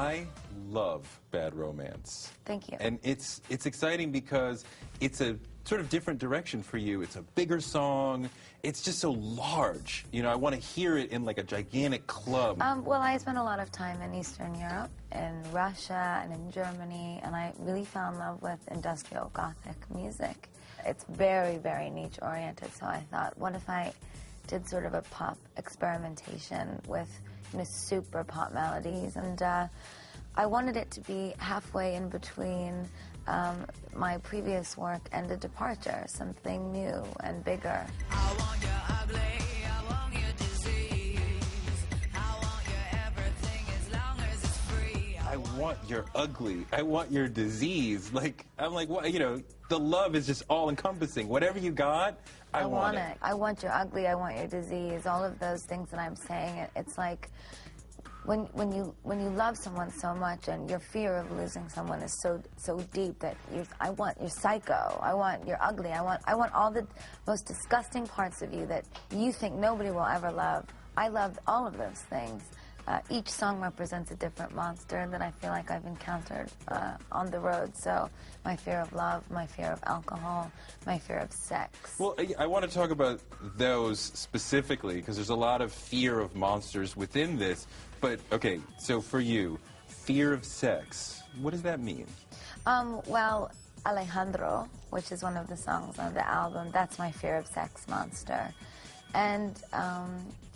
I love Bad Romance. Thank you. And it's exciting because it's a sort of different direction for you. It's a bigger song. It's just so large. You know, I want to hear it in like a gigantic club. Well, I spent a lot of time in Eastern Europe, in Russia, and in Germany, and I really fell in love with industrial Gothic music. It's very, very niche-oriented, so I thought, what if I did sort of a pop experimentation with, you know, super pop melodies, and I wanted it to be halfway in between my previous work and a departure, something new and bigger. I want your ugly, I want your disease, I want your everything as long as it's free. I want your ugly. I want your disease. Like, I'm like, what? You know, the love is just all-encompassing. Whatever you got, I want it. I want your ugly, I want your disease, all of those things that I'm saying. It's like when you love someone so much and your fear of losing someone is so deep that I want your psycho, I want your ugly, I want all the most disgusting parts of you that you think nobody will ever love. I love all of those things. Each song represents a different monster that I feel like I've encountered on the road. So my fear of love, my fear of alcohol, my fear of sex. Well, I want to talk about those specifically because there's a lot of fear of monsters within this. But, okay, so for you, fear of sex, what does that mean? Well, Alejandro, which is one of the songs on the album, that's my fear of sex monster. And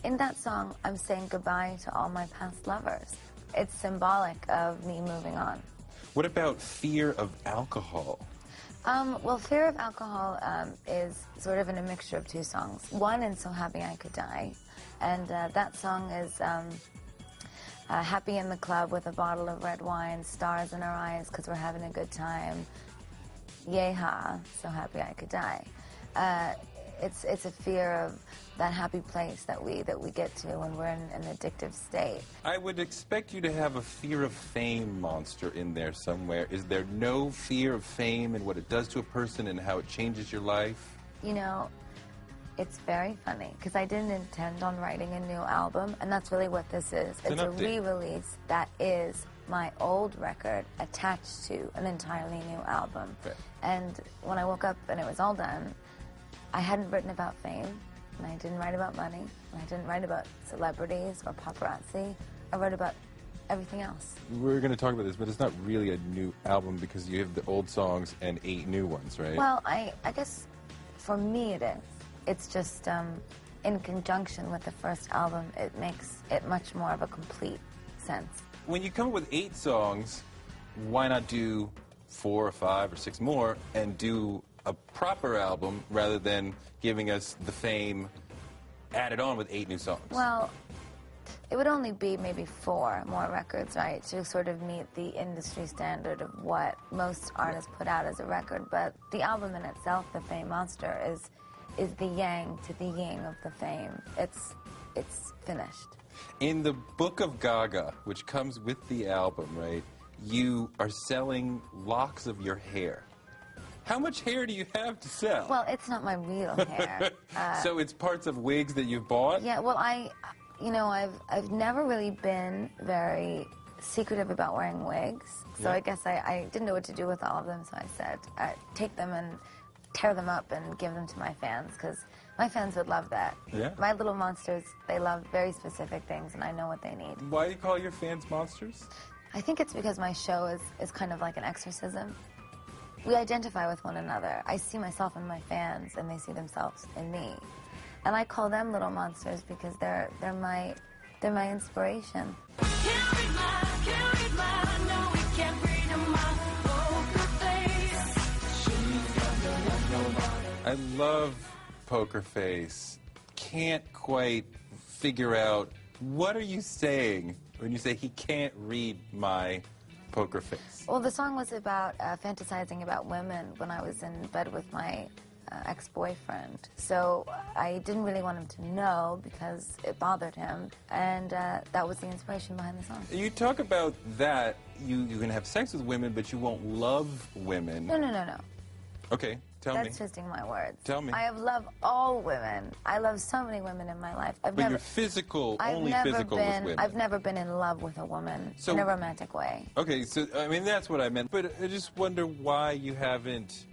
in that song, I'm saying goodbye to all my past lovers. It's symbolic of me moving on. What about fear of alcohol? Well, fear of alcohol is sort of in a mixture of two songs. One in So Happy I Could Die, and that song is happy in the club with a bottle of red wine, stars in our eyes because we're having a good time. Yeehaw, so happy I could die. It's a fear of that happy place that we get to when we're in an addictive state. I would expect you to have a fear of fame monster in there somewhere. Is there no fear of fame and what it does to a person and how it changes your life? You know, it's very funny because I didn't intend on writing a new album, and that's really what this is. It's a re-release that is my old record attached to an entirely new album. Okay. And when I woke up and it was all done, I hadn't written about fame, and I didn't write about money, and I didn't write about celebrities or paparazzi. I wrote about everything else. We're going to talk about this, but it's not really a new album because you have the old songs and 8 new ones, right? Well, I guess for me it is. It's just in conjunction with the first album, it makes it much more of a complete sense. When you come up with 8 songs, why not do 4 or 5 or 6 more and do a proper album rather than giving us the fame added on with 8 new songs? Well, it would only be maybe 4 more records, right, to sort of meet the industry standard of what most artists put out as a record. But the album in itself, The Fame Monster, is the yang to the yin of the fame. It's finished. In the book of Gaga, which comes with the album, right, you are selling locks of your hair. How much hair do you have to sell? Well, it's not my real hair. So it's parts of wigs that you've bought? Yeah, well, I've never really been very secretive about wearing wigs. So Yeah. I guess I didn't know what to do with all of them, so I said, take them and tear them up and give them to my fans, because my fans would love that. Yeah. My little monsters, they love very specific things, and I know what they need. Why do you call your fans monsters? I think it's because my show is kind of like an exorcism. We identify with one another. I see myself in my fans, and they see themselves in me. And I call them little monsters because they're my inspiration. I love Poker Face. Can't quite figure out, what are you saying when you say he can't read my poker face? Well, the song was about fantasizing about women when I was in bed with my ex-boyfriend. So I didn't really want him to know because it bothered him, and that was the inspiration behind the song. You talk about that, you can have sex with women, but you won't love women. No. Okay, Tell me. That's twisting my words. Tell me. I have loved all women. I love so many women in my life. But you're physical, only physical with women. I've never been in love with a woman in a romantic way. Okay, so, I mean, that's what I meant. But I just wonder why you haven't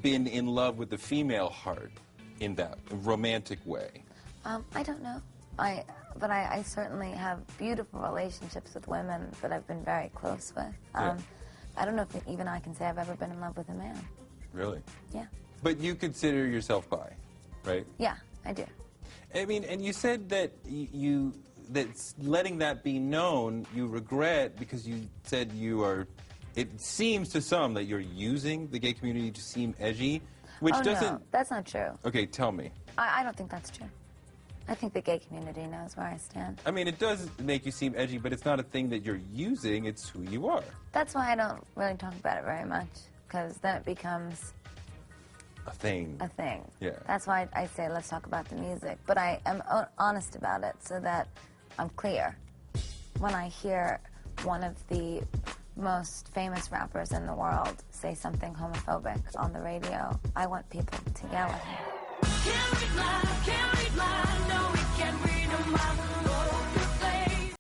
been in love with the female heart in that romantic way. I don't know. But I certainly have beautiful relationships with women that I've been very close with. Yeah. I don't know if even I can say I've ever been in love with a man. Really? Yeah. But you consider yourself bi, right? Yeah, I do. I mean, and you said that that letting that be known you regret because you said you are. It seems to some that you're using the gay community to seem edgy, which doesn't. No, that's not true. Okay, tell me. I don't think that's true. I think the gay community knows where I stand. I mean, it does make you seem edgy, but it's not a thing that you're using. It's who you are. That's why I don't really talk about it very much, because then it becomes a thing. A thing. Yeah. That's why I say let's talk about the music. But I am honest about it so that I'm clear. When I hear one of the most famous rappers in the world say something homophobic on the radio, I want people to yell at him.